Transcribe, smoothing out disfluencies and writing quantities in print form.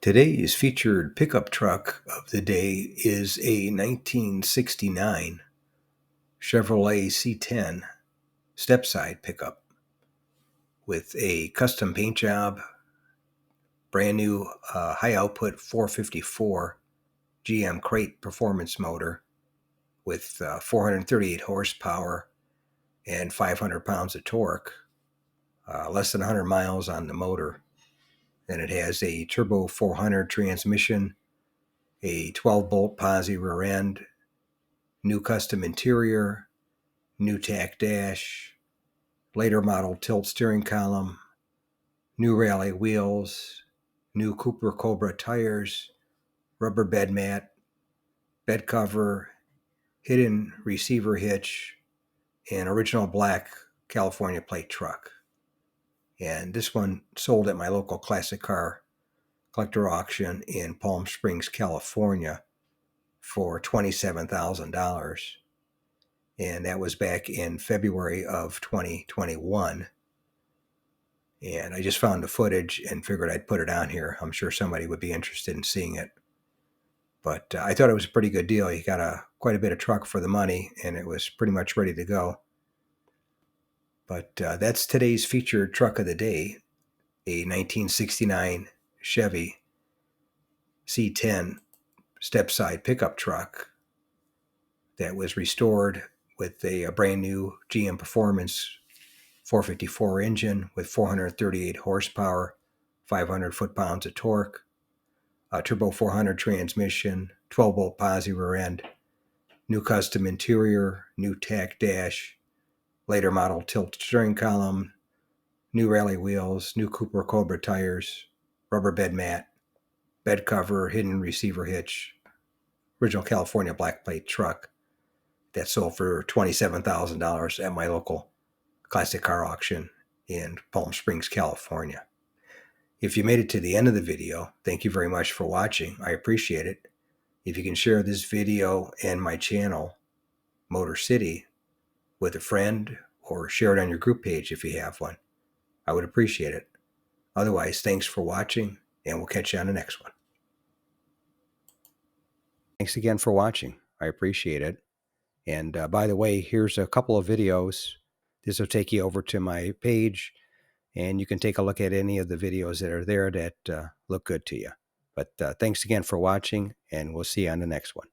Today's featured pickup truck of the day is a 1969 Chevrolet C10 step-side pickup with a custom paint job, brand new high-output 454 GM crate performance motor with 438 horsepower and 500 pounds of torque, less than 100 miles on the motor. Then it has a turbo 400 transmission, a 12-bolt posi rear end, new custom interior, new tack dash, later model tilt steering column, new rally wheels, new Cooper Cobra tires, rubber bed mat, bed cover, hidden receiver hitch, and original black California plate truck. And this one sold at my local classic car collector auction in Palm Springs, California for $27,000. And that was back in February of 2021. And I just found the footage and figured I'd put it on here. I'm sure somebody would be interested in seeing it. But I thought it was a pretty good deal. You got quite a bit of truck for the money, and it was pretty much ready to go. But that's today's featured truck of the day, a 1969 Chevy C10 step-side pickup truck that was restored with a brand new GM Performance 454 engine with 438 horsepower, 500 foot-pounds of torque, a turbo 400 transmission, 12-bolt posi rear end, new custom interior, new tack dash, later model tilt steering column, new rally wheels, new Cooper Cobra tires, rubber bed mat, bed cover, hidden receiver hitch, original California black plate truck that sold for $27,000 at my local classic car auction in Palm Springs, California. If you made it to the end of the video, thank you very much for watching. I appreciate it. If you can share this video and my channel, Motor City, with a friend or share it on your group page if you have one, I would appreciate it. Otherwise, thanks for watching, and we'll catch you on the next one. Thanks again for watching. I appreciate it. And by the way, here's a couple of videos. This will take you over to my page, and you can take a look at any of the videos that are there that look good to you. But thanks again for watching, and we'll see you on the next one.